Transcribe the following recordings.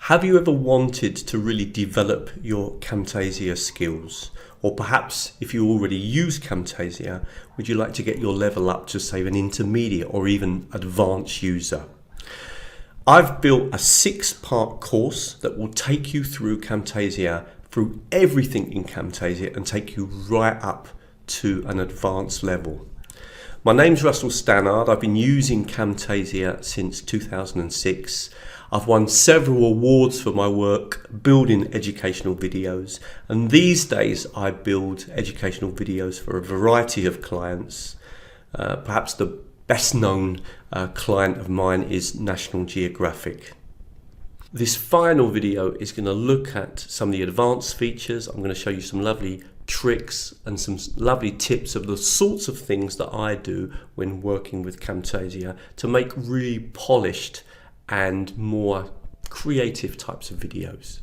Have you ever wanted to really develop your Camtasia skills? Or perhaps if you already use Camtasia, would you like to get your level up to say an intermediate or even advanced user? I've built a 6-part course that will take you through Camtasia, through everything in Camtasia, and take you right up to an advanced level. My name's Russell Stannard. I've been using Camtasia since 2006. I've won several awards for my work building educational videos, and these days I build educational videos for a variety of clients. Perhaps the best known client of mine is National Geographic. This final video is going to look at some of the advanced features. I'm going to show you some lovely tricks and some lovely tips of the sorts of things that I do when working with Camtasia to make really polished and more creative types of videos.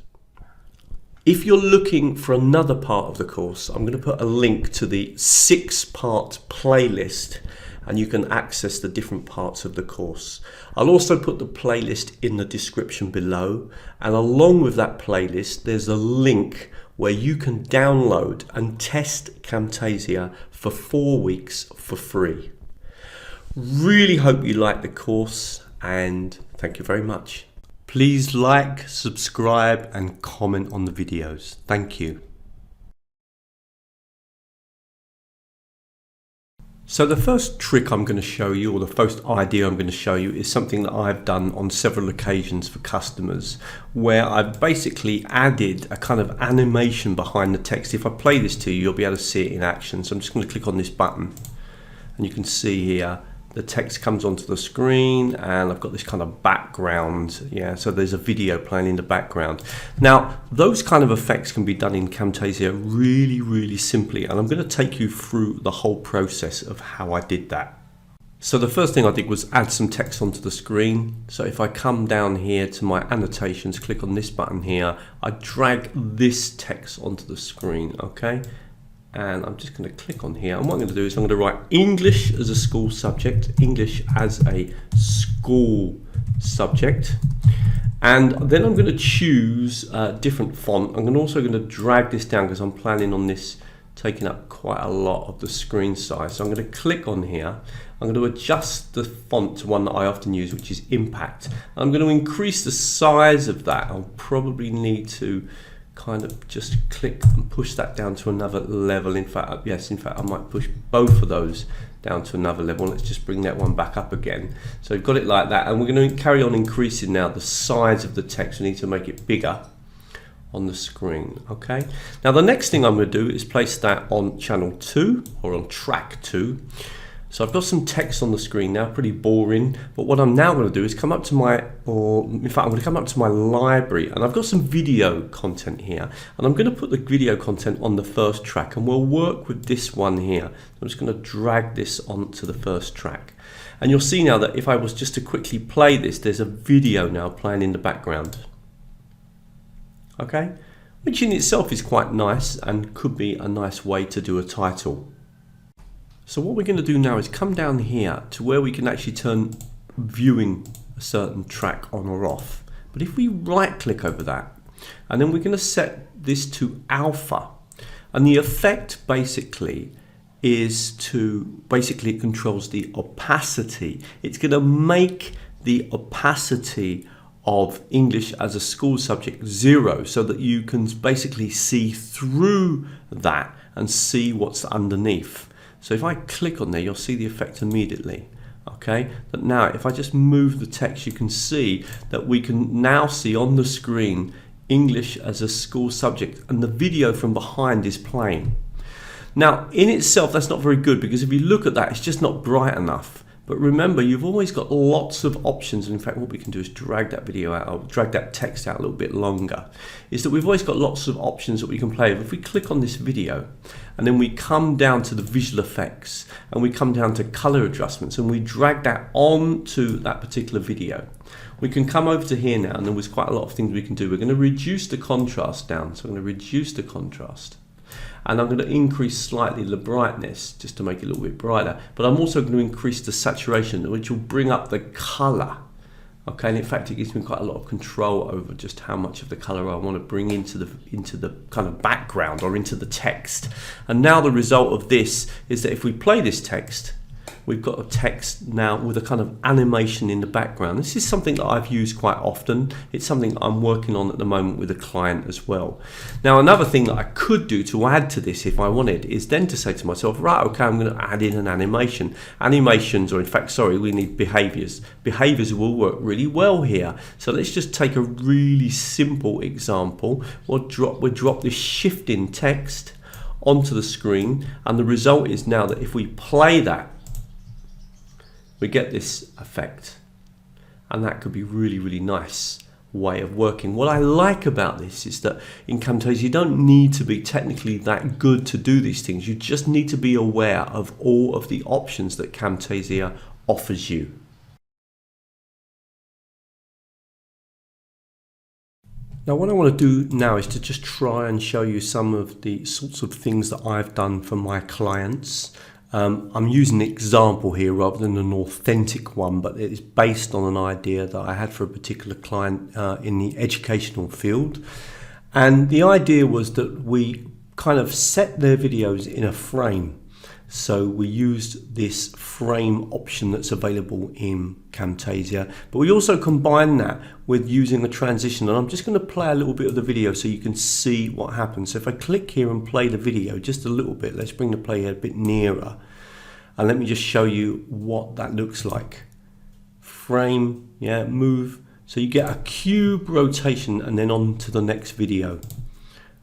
If you're looking for another part of the course, I'm going to put a link to the 6-part playlist and you can access the different parts of the course. I'll also put the playlist in the description below, and along with that playlist there's a link where you can download and test Camtasia for 4 weeks for free. Really hope you like the course, and thank you very much. Please like, subscribe and comment on the videos. Thank you. So the first trick I'm going to show you, or the first idea I'm going to show you, is something that I've done on several occasions for customers, where I've basically added a kind of animation behind the text. If I play this to you, you'll be able to see it in action. So I'm just going to click on this button, and you can see here the text comes onto the screen, and I've got this kind of background. Yeah, so there's a video playing in the background. Now, those kind of effects can be done in Camtasia really simply, and I'm going to take you through the whole process of how I did that. So the first thing I did was add some text onto the screen. So if I come down here to my annotations, click on this button here, I drag this text onto the screen, okay? And I'm just going to click on here, and what I'm going to do is I'm going to write English as a school subject, English as a school subject, and then I'm going to choose a different font. I'm also going to drag this down because I'm planning on this taking up quite a lot of the screen size. So I'm going to click on here, I'm going to adjust the font to one that I often use, which is Impact. I'm going to increase the size of that. I'll probably need to kind of just click and push that down to another level. In fact, yes, I might push both of those down to another level. Let's just bring that one back up again. So we've got it like that, and we're going to carry on increasing now the size of the text. We need to make it bigger on the screen. Okay, now the next thing I'm going to do is place that on channel 2 or on track 2. So I've got some text on the screen now, pretty boring, but what I'm now going to do is come up to my, I'm going to come up to my library, and I've got some video content here, and I'm going to put the video content on the first track, and we'll work with this one here. I'm just going to drag this onto the first track, and you'll see now that if I was just to quickly play this, there's a video now playing in the background. Okay, which in itself is quite nice and could be a nice way to do a title. So what we're going to do now is come down here to where we can actually turn viewing a certain track on or off. But if we right click over that, and then we're going to set this to alpha, and the effect basically is to, it controls the opacity. It's going to make the opacity of English as a school subject 0, so that you can basically see through that and see what's underneath. So if I click on there, you'll see the effect immediately. Okay, but now if I just move the text, you can see that we can now see on the screen English as a school subject, and the video from behind is playing. Now in itself that's not very good, because if you look at that, it's just not bright enough. But remember, you've always got lots of options, and in fact what we can do is drag that video out, or drag that text out a little bit longer, is that we've always got lots of options that we can play with. If we click on this video, and then we come down to the visual effects, and we come down to color adjustments, and we drag that onto that particular video, we can come over to here now, and then there's quite a lot of things we can do. We're going to reduce the contrast down, so I'm going to reduce the contrast. And I'm going to increase slightly the brightness just to make it a little bit brighter, but I'm also going to increase the saturation, which will bring up the color. Okay, and in fact it gives me quite a lot of control over just how much of the color I want to bring into the kind of background or into the text. And now the result of this is that if we play this text, we've got a text now with a kind of animation in the background. This is something that I've used quite often. It's something I'm working on at the moment with a client as well. Now, another thing that I could do to add to this if I wanted is then to say to myself, right, okay, I'm going to add in an animation. Animations, or in fact, sorry, we need behaviors. Behaviors will work really well here. So let's just take a really simple example. We'll drop this shifting text onto the screen, and the result is now that if we play that, we get this effect, and that could be really nice way of working. What I like about this is that in Camtasia you don't need to be technically that good to do these things. You just need to be aware of all of the options that Camtasia offers you. Now what I want to do now is to just try and show you some of the sorts of things that I've done for my clients. I'm using an example here rather than an authentic one, but it is based on an idea that I had for a particular client in the educational field. And the idea was that we kind of set their videos in a frame. So we used this frame option that's available in Camtasia, but we also combine that with using a transition. And I'm just going to play a little bit of the video so you can see what happens. So if I click here and play the video just a little bit, let's bring the play a bit nearer. And let me just show you what that looks like. Frame, yeah, move. So you get a cube rotation and then on to the next video.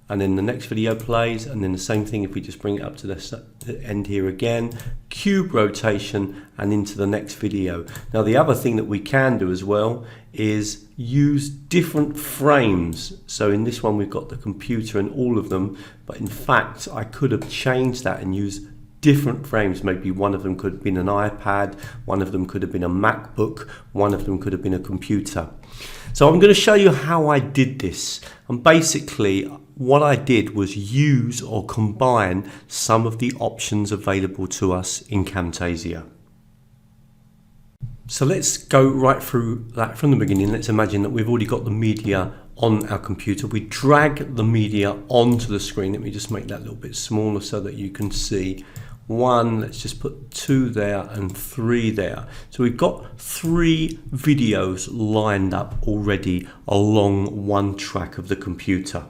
And then the next video plays, and then the same thing if we just bring it up to the end here again, cube rotation and into the next video. Now the other thing that we can do as well is use different frames. So in this one we've got the computer and all of them, but in fact I could have changed that and used different frames. Maybe one of them could have been an iPad, one of them could have been a MacBook, one of them could have been a computer. So I'm going to show you how I did this, and basically what I did was use or combine some of the options available to us in Camtasia. So let's go right through that from the beginning. Let's imagine that we've already got the media on our computer. We drag the media onto the screen. Let me just make that a little bit smaller so that you can see. 1, let's just put 2 there and 3 there. So we've got 3 videos lined up already along one track of the computer.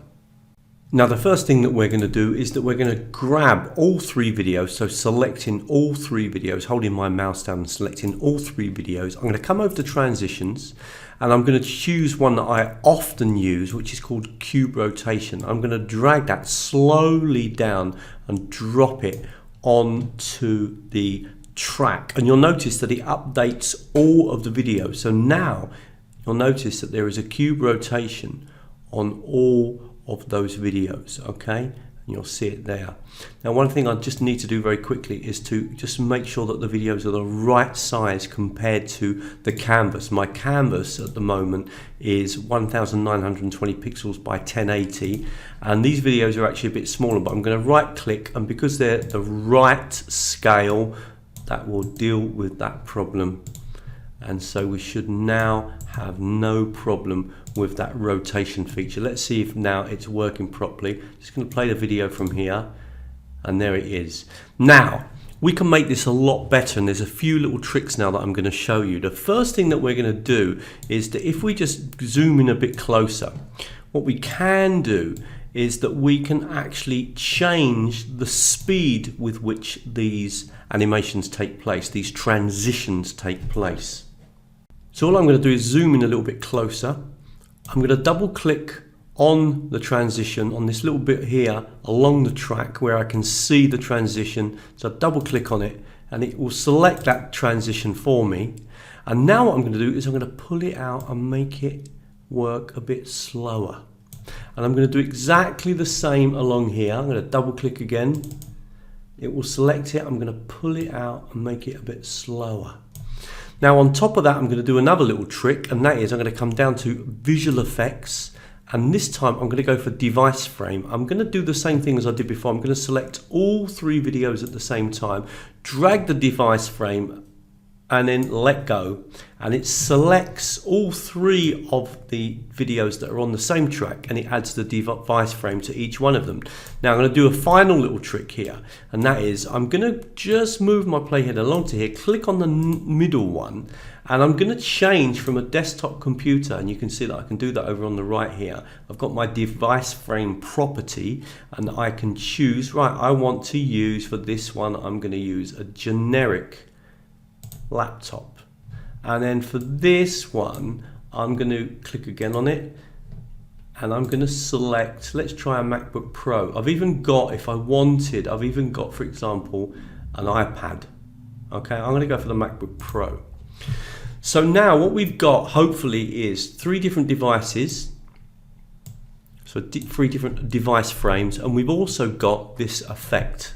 Now the first thing that we're going to do is that we're going to grab all 3 videos, so selecting all 3 videos, holding my mouse down and selecting all 3 videos. I'm going to come over to transitions and I'm going to choose one that I often use, which is called cube rotation. I'm going to drag that slowly down and drop it onto the track, and you'll notice that it updates all of the videos. So now you'll notice that there is a cube rotation on all of those videos, okay? And you'll see it there. Now one thing I just need to do very quickly is to just make sure that the videos are the right size compared to the canvas. My canvas at the moment is 1920 pixels by 1080, and these videos are actually a bit smaller, but I'm going to right click, and because they're the right scale, that will deal with that problem. And so we should now have no problem with that rotation feature. Let's see if now it's working properly. Just going to play the video from here, and there it is. Now we can make this a lot better, and there's a few little tricks now that I'm going to show you. The first thing that we're going to do is that if we just zoom in a bit closer, what we can do is that we can actually change the speed with which these animations take place, these transitions take place. So all I'm going to do is zoom in a little bit closer. I'm going to double click on the transition on this little bit here along the track where I can see the transition. So double click on it and it will select that transition for me. And now what I'm going to do is I'm going to pull it out and make it work a bit slower. And I'm going to do exactly the same along here. I'm going to double click again. It will select it. I'm going to pull it out and make it a bit slower. Now on top of that, I'm going to do another little trick, and that is I'm going to come down to visual effects, and this time I'm going to go for device frame. I'm going to do the same thing as I did before. I'm going to select all 3 videos at the same time, drag the device frame and then let go, and it selects all three of the videos that are on the same track, and it adds the device frame to each one of them. Now I'm going to do a final little trick here, and that is I'm going to just move my playhead along to here, click on the middle one, and I'm going to change from a desktop computer, and you can see that I can do that over on the right here. I've got my device frame property, and I can choose, right, I want to use, for this one I'm going to use a generic laptop, and then for this one I'm going to click again on it, and I'm going to select, let's try a MacBook Pro. I've even got, if I wanted, I've even got, for example, an iPad. Okay, I'm going to go for the MacBook Pro. So now what we've got hopefully is three different devices, so three different device frames, and we've also got this effect.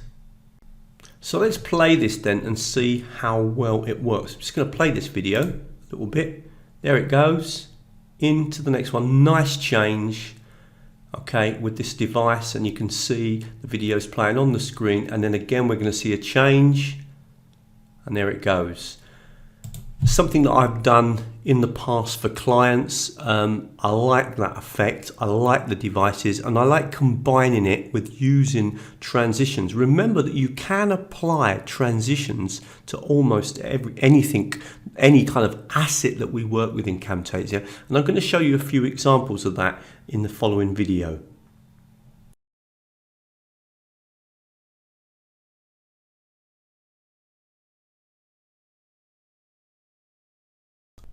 So let's play this then and see how well it works. I'm just going to play this video a little bit. There it goes. Into the next one. Nice change. Okay, with this device, and you can see the videos playing on the screen, and then again we're going to see a change, and there it goes. Something that I've done in the past for clients. I like that effect, I like the devices, and I like combining it with using transitions. Remember that you can apply transitions to almost anything, any kind of asset that we work with in Camtasia, and I'm going to show you a few examples of that in the following video.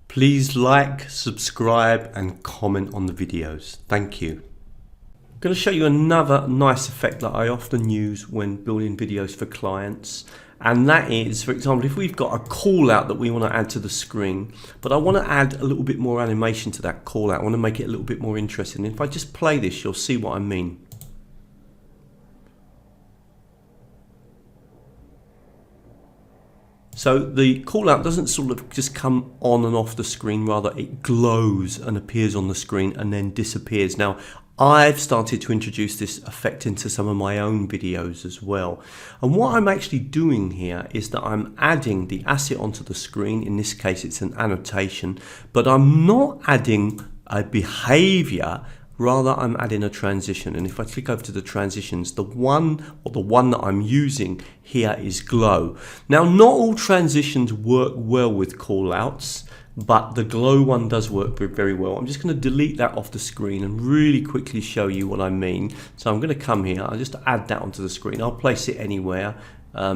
Please like, subscribe and comment on the videos. Thank you. I'm going to show you another nice effect that I often use when building videos for clients, and that is, for example, if we've got a call out that we want to add to the screen, but I want to add a little bit more animation to that call out, I want to make it a little bit more interesting. If I just play this, you'll see what I mean. So the call out doesn't sort of just come on and off the screen, rather it glows and appears on the screen and then disappears. Now I've started to introduce this effect into some of my own videos as well. And what I'm actually doing here is that I'm adding the asset onto the screen. In this case it's an annotation, but I'm not adding a behavior. Rather, I'm adding a transition, and if I click over to the transitions, the one that I'm using here is glow. Now, not all transitions work well with callouts, but the glow one does work very well. I'm just going to delete that off the screen and really quickly show you what I mean. So I'm going to come here, I'll just add that onto the screen. I'll place it anywhere,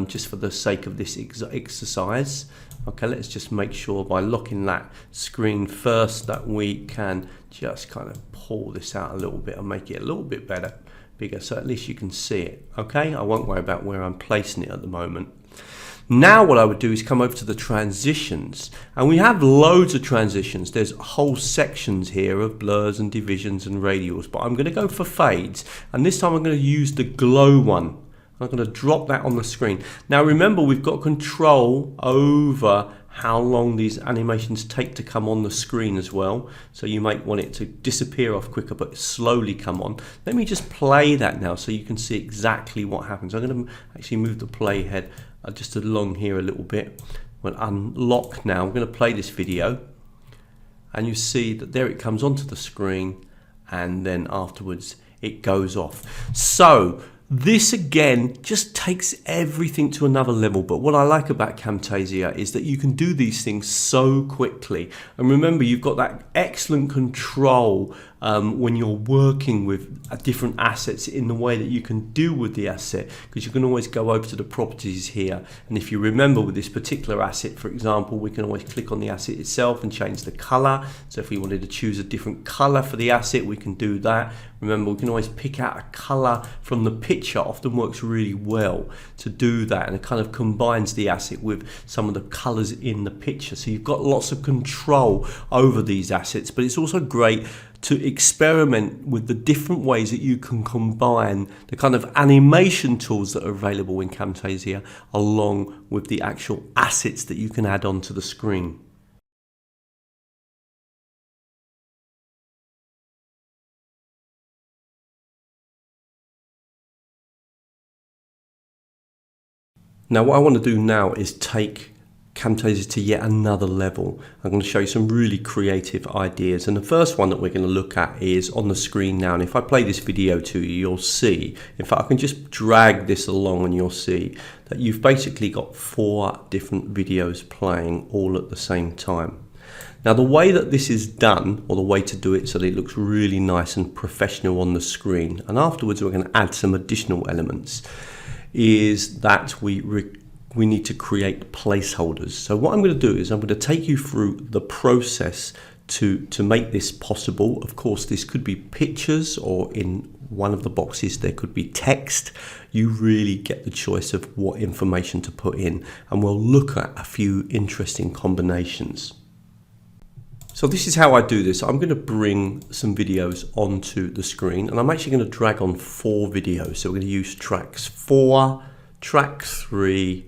just for the sake of this exercise. Okay, let's just make sure by locking that screen first that we can just kind of pull this out a little bit and make it a little bit bigger, so at least you can see it. Okay, I won't worry about where I'm placing it at the moment. Now what I would do is come over to the transitions, and we have loads of transitions. There's whole sections here of blurs and divisions and radials, but I'm going to go for fades, and this time I'm going to use the glow one. I'm going to drop that on the screen. Now remember, we've got control over how long these animations take to come on the screen as well. So you might want it to disappear off quicker but slowly come on. Let me just play that now so you can see exactly what happens. I'm going to actually move the playhead just along here a little bit. We'll unlock now. I'm going to play this video, and you see that there it comes onto the screen, and then afterwards it goes off. So this again just takes everything to another level, but what I like about Camtasia is that you can do these things so quickly. And remember, you've got that excellent control when you're working with different assets in the way that you can deal with the asset, because you can always go over to the properties here, and if you remember with this particular asset, for example, we can always click on the asset itself and change the color. So if we wanted to choose a different color for the asset, we can do that. Remember, we can always pick out a color from the picture. Often works really well to do that, and it kind of combines the asset with some of the colors in the picture, so you've got lots of control over these assets. But it's also great to experiment with the different ways that you can combine the kind of animation tools that are available in Camtasia along with the actual assets that you can add onto the screen. Now what I want to do now is take Camtasia to yet another level. I'm going to show you some really creative ideas, and the first one that we're going to look at is on the screen now. And if I play this video to you, you'll see, in fact I can just drag this along and you'll see that you've basically got 4 different videos playing all at the same time. Now the way that this is done, or the way to do it so that it looks really nice and professional on the screen, and afterwards we're going to add some additional elements, is that we need to create placeholders. So what I'm going to do is I'm going to take you through the process to make this possible. Of course, this could be pictures, or in one of the boxes there could be text. You really get the choice of what information to put in, and we'll look at a few interesting combinations. So this is how I do this. I'm going to bring some videos onto the screen, and I'm actually going to drag on 4 videos. So we're going to use tracks 4, track 3,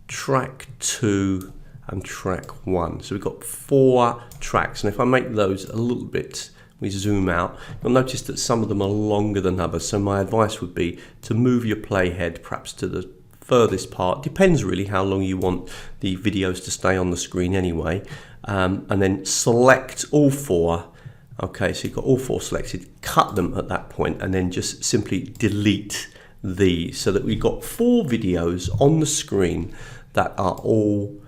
track 2 and track 1. So we've got 4 tracks, and if I make those a little bit, we zoom out, you'll notice that some of them are longer than others. So my advice would be to move your playhead perhaps to the furthest part. Depends really how long you want the videos to stay on the screen anyway. And then select all 4. Okay, so you've got all 4 selected, cut them at that point, and then just simply delete these, so that we've got 4 videos on the screen that are all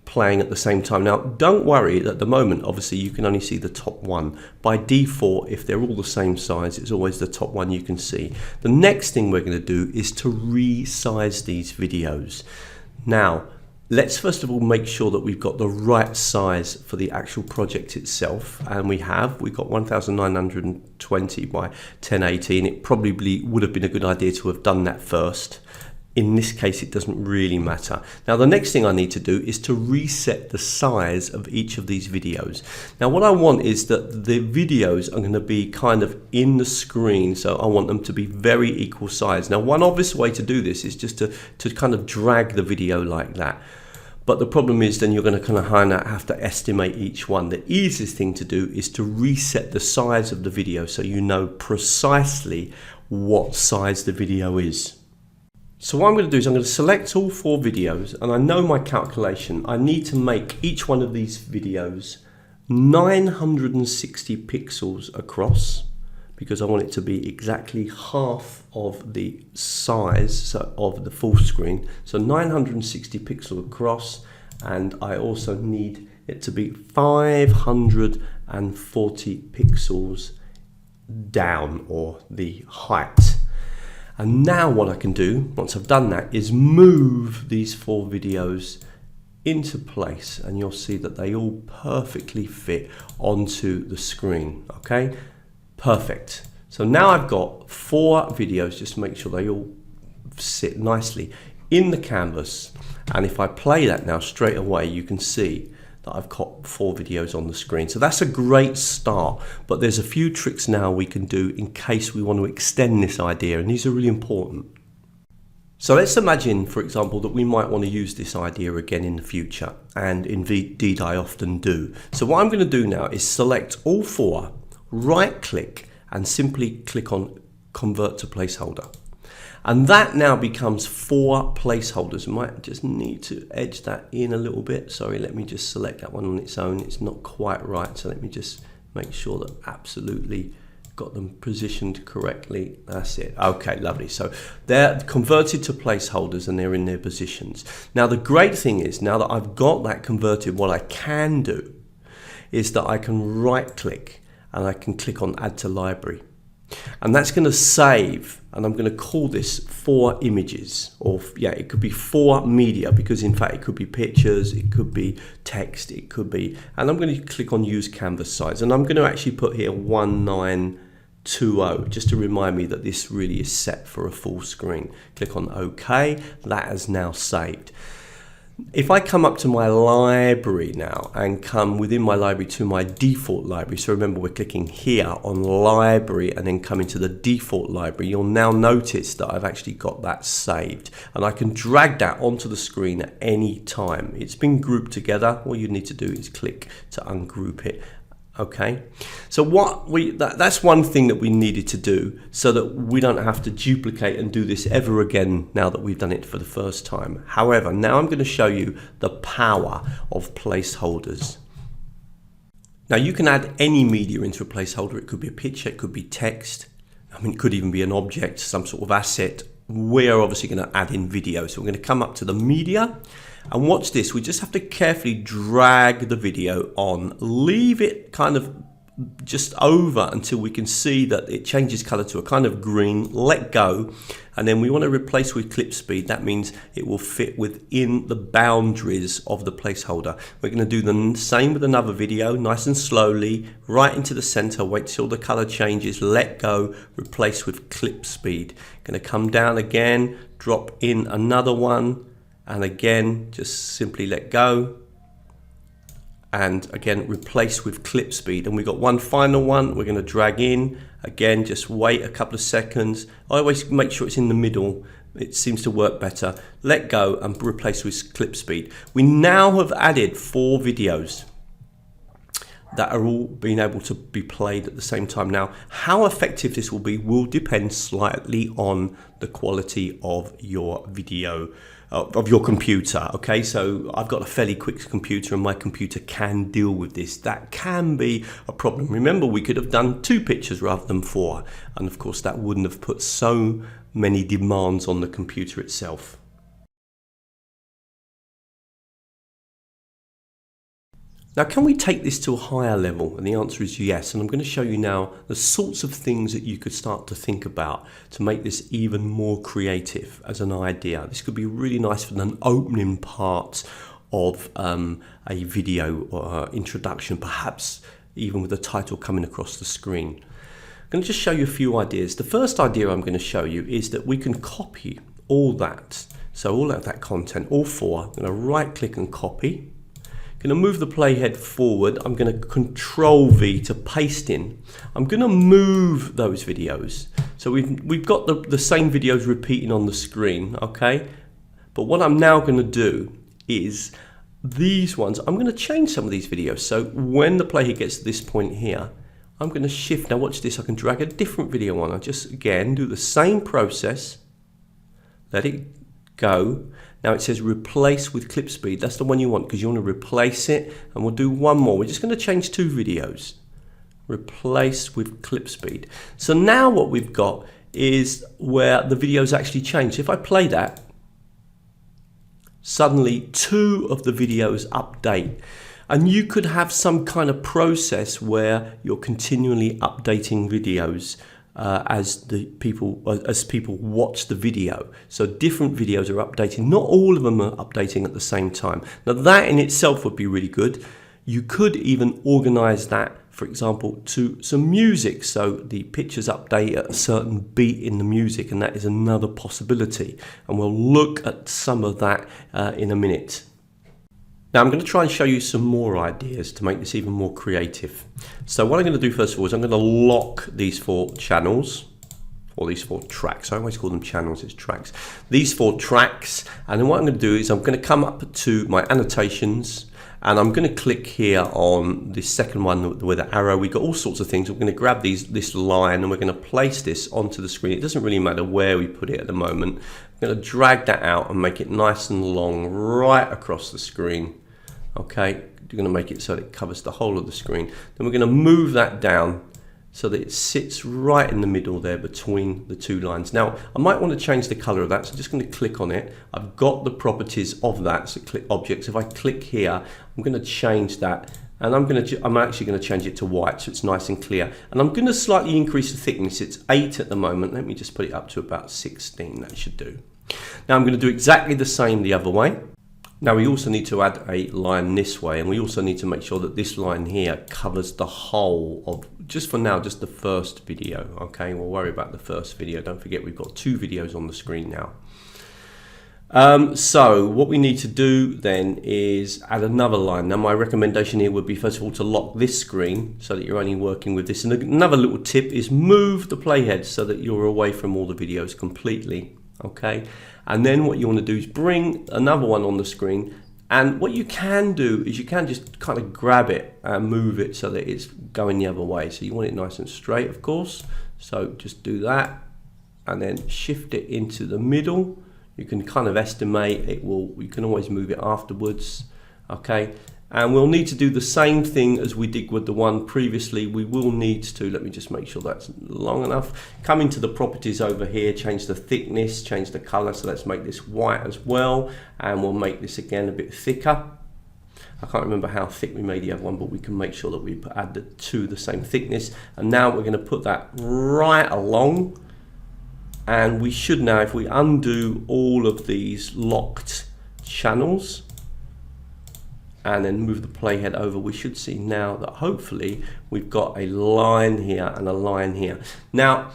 playing at the same time. Now don't worry, at the moment obviously you can only see the top one. By default, if they're all the same size, it's always the top one you can see. The next thing we're going to do is to resize these videos. Now let's first of all make sure that we've got the right size for the actual project itself, and we've got 1920 by 1080, and it probably would have been a good idea to have done that first. In this case it doesn't really matter. Now the next thing I need to do is to reset the size of each of these videos. Now what I want is that the videos are going to be kind of in the screen, so I want them to be very equal size. Now one obvious way to do this is just to kind of drag the video like that. But the problem is then you're going to kind of have to estimate each one. The easiest thing to do is to reset the size of the video so you know precisely what size the video is. So what I'm going to do is I'm going to select all 4 videos, and I know my calculation. I need to make each one of these videos 960 pixels across, because I want it to be exactly half of the size of the full screen. So 960 pixels across, and I also need it to be 540 pixels down, or the height. And now what I can do, once I've done that, is move these 4 videos into place, and you'll see that they all perfectly fit onto the screen. Okay, perfect. So now I've got 4 videos, just to make sure they all sit nicely in the canvas. And if I play that now straight away, you can see that I've got 4 videos on the screen. So that's a great start, but there's a few tricks now we can do in case we want to extend this idea, and these are really important. So let's imagine, for example, that we might want to use this idea again in the future, and indeed I often do. So what I'm going to do now is select all 4, right click, and simply click on convert to placeholder. And that now becomes 4 placeholders. I might just need to edge that in a little bit. Sorry, let me just select that one on its own. It's not quite right, so let me just make sure that absolutely got them positioned correctly. That's it. Okay, lovely. So they're converted to placeholders and they're in their positions. Now the great thing is, now that I've got that converted, what I can do is that I can right click and I can click on add to library. And that's going to save, and I'm going to call this 4 images, or yeah, it could be 4 media, because in fact it could be pictures, it could be text, it could be, and I'm going to click on use canvas size, and I'm going to actually put here 1920, just to remind me that this really is set for a full screen. Click on OK. That has now saved. If I come up to my library now and come within my library to my default library, so remember we're clicking here on library and then come into the default library, you'll now notice that I've actually got that saved, and I can drag that onto the screen at any time. It's been grouped together. All you need to do is click to ungroup it. Okay, so that's one thing that we needed to do so that we don't have to duplicate and do this ever again now that we've done it for the first time. However, now I'm going to show you the power of placeholders. Now you can add any media into a placeholder. It could be a picture, it could be text, I mean it could even be an object, some sort of asset. We're obviously going to add in video, so we're going to come up to the media. And watch this, we just have to carefully drag the video on, leave it kind of just over until we can see that it changes color to a kind of green, let go, and then we want to replace with clip speed. That means it will fit within the boundaries of the placeholder. We're going to do the same with another video, nice and slowly, right into the center, wait till the color changes, let go, replace with clip speed. Going to come down again, drop in another one, and again just simply let go, and again replace with clip speed. And we've got one final one we're going to drag in again, just wait a couple of seconds. I always make sure it's in the middle, it seems to work better. Let go and replace with clip speed. We now have added 4 videos that are all being able to be played at the same time. Now, how effective this will be will depend slightly on the quality of your video, of your computer. Okay, so I've got a fairly quick computer and my computer can deal with this. That can be a problem. Remember, we could have done 2 pictures rather than 4, and of course that wouldn't have put so many demands on the computer itself. Now, can we take this to a higher level? And the answer is yes. And I'm going to show you now the sorts of things that you could start to think about to make this even more creative as an idea. This could be really nice for an opening part of a video or introduction, perhaps even with the title coming across the screen. I'm going to just show you a few ideas. The first idea I'm going to show you is that we can copy all that. So all of that content, all 4, I'm going to right click and copy. Going to move the playhead forward. I'm going to Control V to paste in. I'm going to move those videos. So we've got the same videos repeating on the screen, okay? But what I'm now going to do is these ones, I'm going to change some of these videos. So when the playhead gets to this point here, I'm going to shift. Now watch this, I can drag a different video on. I just, again, do the same process. Let it go. Now it says replace with clip speed. That's the one you want because you want to replace it. And we'll do one more. We're just going to change 2 videos. Replace with clip speed. So now what we've got is where the videos actually change. So if I play that, suddenly 2 of the videos update. And you could have some kind of process where you're continually updating videos as people watch the video. So different videos are updating. Not all of them are updating at the same time. Now that in itself would be really good. You could even organize that, for example, to some music. So the pictures update at a certain beat in the music, and that is another possibility. And we'll look at some of that in a minute. Now I'm going to try and show you some more ideas to make this even more creative. So what I'm going to do first of all is I'm going to lock these 4 channels, or these 4 tracks. I always call them channels, it's tracks. These 4 tracks, and then what I'm going to do is I'm going to come up to my annotations, and I'm going to click here on this second one with the arrow. We've got all sorts of things. We're going to grab this line and we're going to place this onto the screen. It doesn't really matter where we put it at the moment. I'm going to drag that out and make it nice and long right across the screen. Okay, you're going to make it so that it covers the whole of the screen. Then we're going to move that down so that it sits right in the middle there between the 2 lines. Now, I might want to change the color of that, so I'm just going to click on it. I've got the properties of that, so click objects. If I click here, I'm going to change that, and I'm actually going to change it to white so it's nice and clear. And I'm going to slightly increase the thickness. It's 8 at the moment. Let me just put it up to about 16. That should do. Now I'm going to do exactly the same the other way. Now we also need to add a line this way, and we also need to make sure that this line here covers the whole of, just for now, just the first video. Okay, we'll worry about the first video. Don't forget we've got 2 videos on the screen now. So what we need to do then is add another line. Now my recommendation here would be first of all to lock this screen so that you're only working with this. And another little tip is move the playhead so that you're away from all the videos completely. Okay, and then what you want to do is bring another one on the screen, And what you can do is you can just kind of grab it and move it so that it's going the other way. So you want it nice and straight, of course. So just do that and then shift it into the middle. You can kind of estimate it will, you can always move it afterwards. Okay. And we'll need to do the same thing as we did with the one previously. We will need to, let me just make sure that's long enough. Come into the properties over here, change the thickness, change the color. So let's make this white as well. And we'll make this again a bit thicker. I can't remember how thick we made the other one, but we can make sure that we add the two the same thickness. And now we're gonna put that right along. And we should now, if we undo all of these locked channels, and then move the playhead over, we should see now that hopefully we've got a line here and a line here. Now,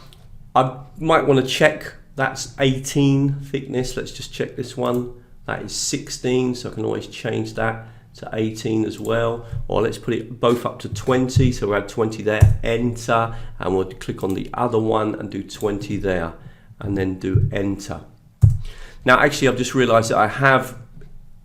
I might want to check that's 18 thickness. Let's just check this one. That is 16, so I can always change that to 18 as well. Or let's put it both up to 20, so we'll add 20 there, enter, and we'll click on the other one and do 20 there, and then do enter. Now, actually, I've just realized that I have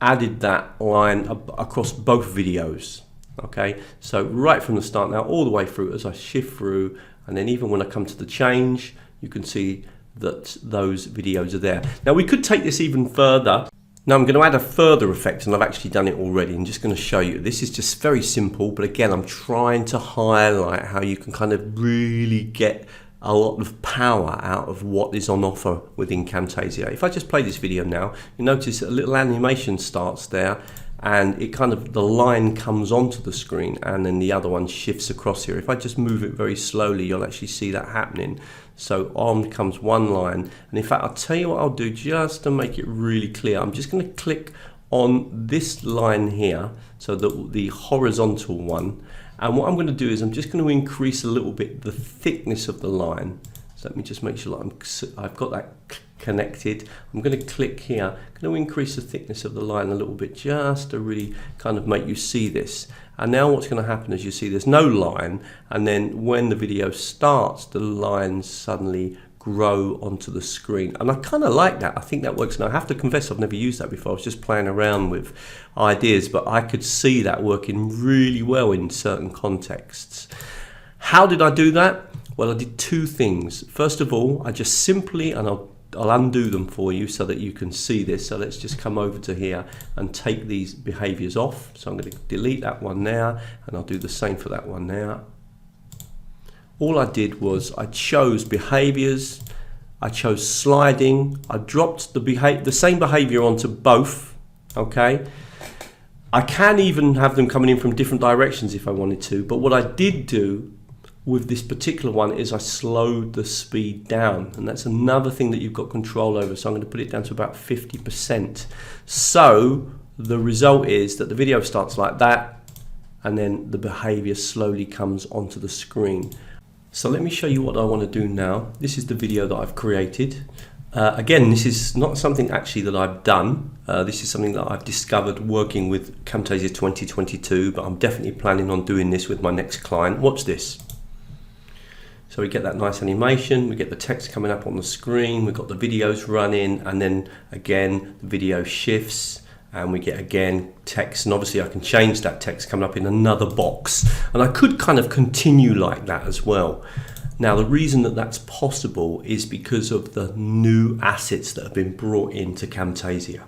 added that line across both videos. Okay, so right from the start now all the way through, as I shift through, and then even when I come to the change, you can see that those videos are there. Now we could take this even further. Now I'm going to add a further effect, and I've actually done it already. I'm just going to show you. This is just very simple, but again, I'm trying to highlight how you can kind of really get a lot of power out of what is on offer within Camtasia. If I just play this video now, you notice a little animation starts there, and it kind of, the line comes onto the screen, and then the other one shifts across here. If I just move it very slowly, you'll actually see that happening. So on comes one line, and in fact, I'll tell you what I'll do just to make it really clear. I'm just going to click on this line here, so that the horizontal one. And what I'm going to do is I'm just going to increase a little bit the thickness of the line. So let me just make sure that I've got that connected. I'm going to click here. I'm going to increase the thickness of the line a little bit just to really kind of make you see this. And now what's going to happen is you see there's no line, and then when the video starts, the lines suddenly grow onto the screen, and I kind of like that. I think that works. Now I have to confess I've never used that before. I was just playing around with ideas, but I could see that working really well in certain contexts. How did I do that? Well, I did two things. First of all, I just simply, and I'll undo them for you so that you can see this. So let's just come over to here and take these behaviors off. So I'm going to delete that one now, and I'll do the same for that one now. All I did was I chose behaviors, I chose sliding, I dropped the same behavior onto both, okay? I can even have them coming in from different directions if I wanted to, but what I did do with this particular one is I slowed the speed down, and that's another thing that you've got control over. So I'm going to put it down to about 50%. So the result is that the video starts like that, and then the behavior slowly comes onto the screen. So let me show you what I want to do now. This is the video that I've created. Again, this is not something actually that I've done. This is something that I've discovered working with Camtasia 2022, but I'm definitely planning on doing this with my next client. Watch this. So we get that nice animation, we get the text coming up on the screen, we've got the videos running, and then again, the video shifts, and we get again text, and obviously I can change that text coming up in another box, and I could kind of continue like that as well. Now the reason that that's possible is because of the new assets that have been brought into Camtasia.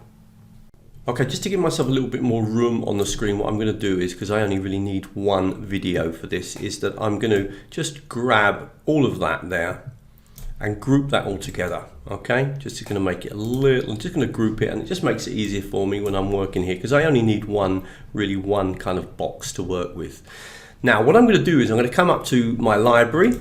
Okay, just to give myself a little bit more room on the screen, what I'm going to do is, because I only really need one video for this, is that I'm going to just grab all of that there and group that all together. Okay, just going to make it a little, I'm just going to group it, and it just makes it easier for me when I'm working here, because I only need one kind of box to work with. Now what I'm going to do is I'm going to come up to my library.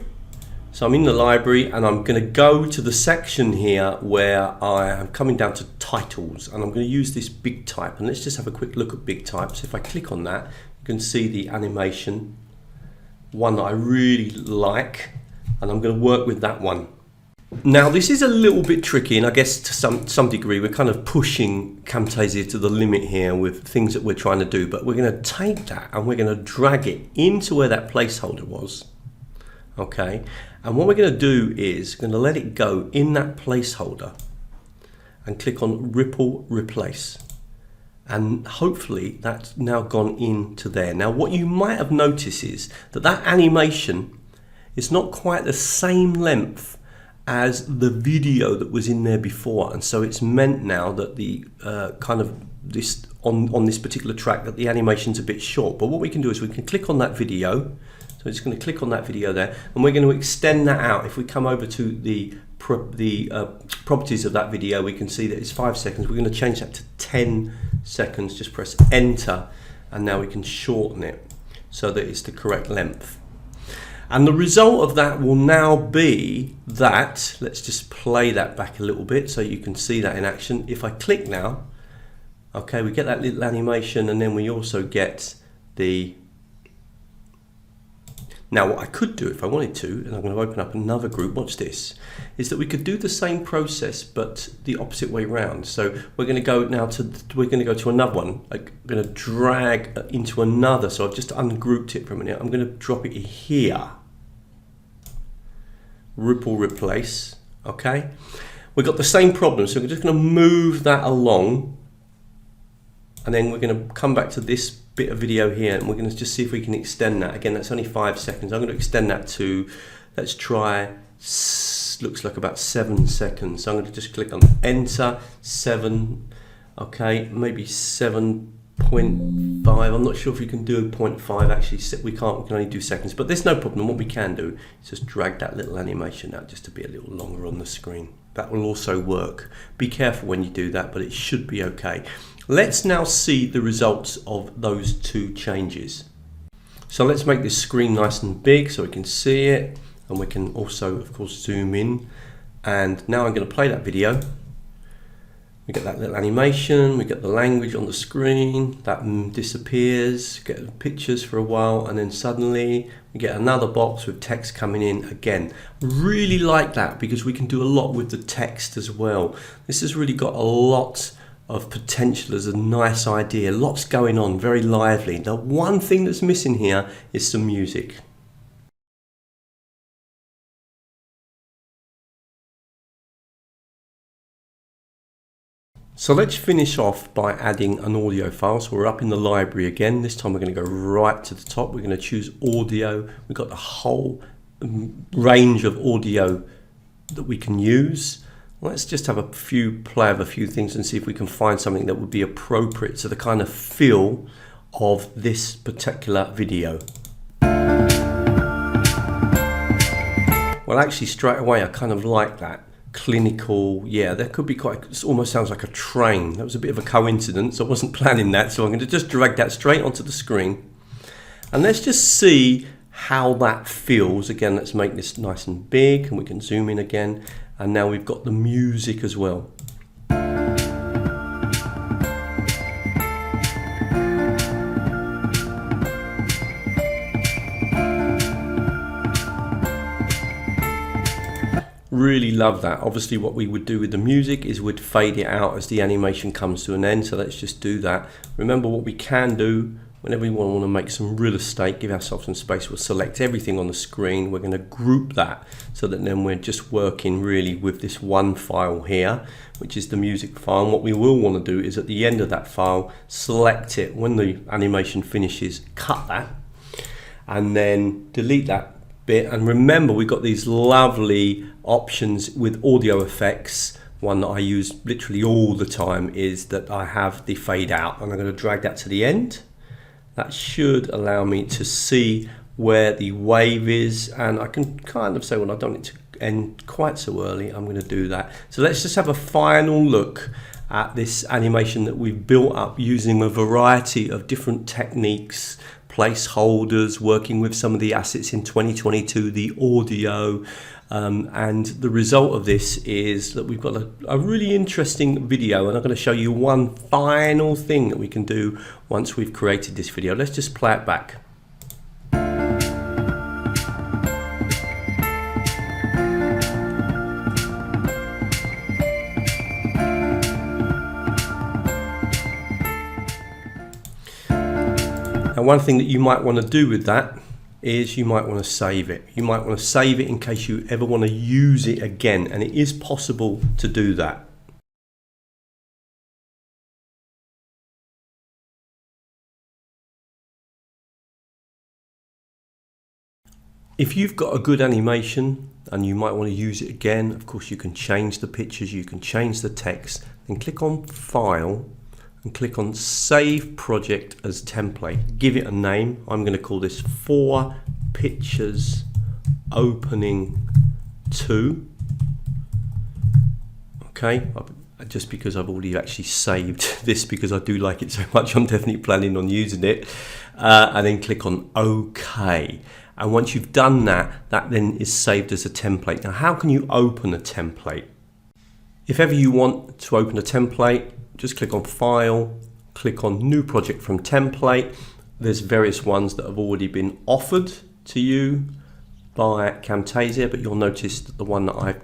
So I'm in the library, and I'm going to go to the section here where I am coming down to titles, and I'm going to use this big type, and let's just have a quick look at big types. If I click on that, you can see the animation, one that I really like, and I'm going to work with that one. Now this is a little bit tricky, and I guess to some degree we're kind of pushing Camtasia to the limit here with things that we're trying to do, but we're going to take that and we're going to drag it into where that placeholder was. Okay, and what we're going to do is we're going to let it go in that placeholder and click on Ripple Replace. And hopefully that's now gone into there. Now what you might have noticed is that that animation is not quite the same length as the video that was in there before, and so it's meant now that the kind of this on this particular track that the animation's a bit short. But what we can do is we can click on that video. So it's going to click on that video there, and we're going to extend that out. If we come over to the properties of that video, we can see that it's 5 seconds. We're going to change that to 10 seconds. Just press enter, and now we can shorten it so that it's the correct length. And the result of that will now be that, let's just play that back a little bit so you can see that in action. If I click now, okay, we get that little animation, and then we also get the... Now what I could do if I wanted to, and I'm going to open up another group, watch this, is that we could do the same process but the opposite way around. So we're going to go now to another one. I'm going to drag into another, so I've just ungrouped it for a minute. I'm going to drop it here. Ripple replace, okay? We've got the same problem, so we're just going to move that along, and then we're going to come back to this bit of video here, and we're going to just see if we can extend that. Again, that's only 5 seconds. I'm going to extend that to, let's try, looks like about 7 seconds. So I'm going to just click on enter, 7, okay, maybe 7.5. I'm not sure if we can do 0.5. Actually, we can only do seconds, but there's no problem. What we can do is just drag that little animation out just to be a little longer on the screen. That will also work. Be careful when you do that, but it should be okay. Let's now see the results of those two changes. So let's make this screen nice and big so we can see it, and we can also of course zoom in. And now I'm going to play that video. We get that little animation, we get the language on the screen, that disappears, get the pictures for a while, and then suddenly we get another box with text coming in again. Really like that because we can do a lot with the text as well. This has really got a lot of potential as a nice idea. Lots going on, very lively. The one thing that's missing here is some music. So let's finish off by adding an audio file. So we're up in the library again. This time we're going to go right to the top. We're going to choose audio. We've got the whole range of audio that we can use. Let's just have play of a few things and see if we can find something that would be appropriate to the kind of feel of this particular video. Well, actually straight away I kind of like that. Clinical, yeah, that could be quite, it almost sounds like a train. That was a bit of a coincidence. I wasn't planning that, so I'm going to just drag that straight onto the screen. And let's just see how that feels. Again, let's make this nice and big, and we can zoom in again. And now we've got the music as well. Really love that. Obviously what we would do with the music is we'd fade it out as the animation comes to an end, so let's just do that. Remember what we can do whenever we want to make some real estate, give ourselves some space, we'll select everything on the screen. We're going to group that so that then we're just working really with this one file here, which is the music file. And what we will want to do is at the end of that file, select it. When the animation finishes, cut that and then delete that bit. And remember, we've got these lovely options with audio effects. One that I use literally all the time is that I have the fade out, and I'm going to drag that to the end. That should allow me to see where the wave is, and I can kind of say, well, I don't need to end quite so early. I'm going to do that. So let's just have a final look at this animation that we've built up using a variety of different techniques, placeholders, working with some of the assets in 2022, the audio, and the result of this is that we've got a really interesting video, and I'm going to show you one final thing that we can do once we've created this video. Let's just play it back. Now, one thing that you might want to do with that is you might want to save it. You might want to save it in case you ever want to use it again, and it is possible to do that. If you've got a good animation and you might want to use it again, of course you can change the pictures, you can change the text, then click on File and click on Save Project as Template. Give it a name. I'm going to call this 4 Pictures Opening 2. Okay, just because I've already actually saved this because I do like it so much, I'm definitely planning on using it. And then click on OK. And once you've done that, that then is saved as a template. Now, how can you open a template? If ever you want to open a template, just click on File, click on New Project from Template. There's various ones that have already been offered to you by Camtasia, but you'll notice that the one that I've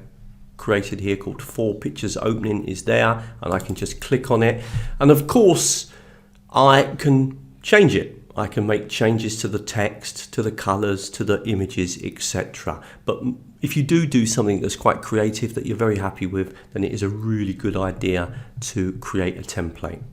created here called 4 Pictures Opening is there, and I can just click on it. And of course, I can change it. I can make changes to the text, to the colors, to the images, etc. But if you do something that's quite creative that you're very happy with, then it is a really good idea to create a template.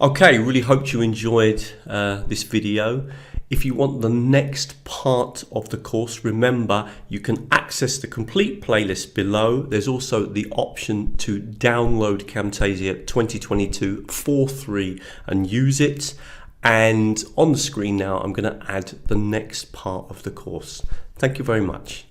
Okay, really hope you enjoyed this video. If you want the next part of the course, remember you can access the complete playlist below. There's also the option to download Camtasia 2022 for free and use it. And on the screen now, I'm going to add the next part of the course. Thank you very much.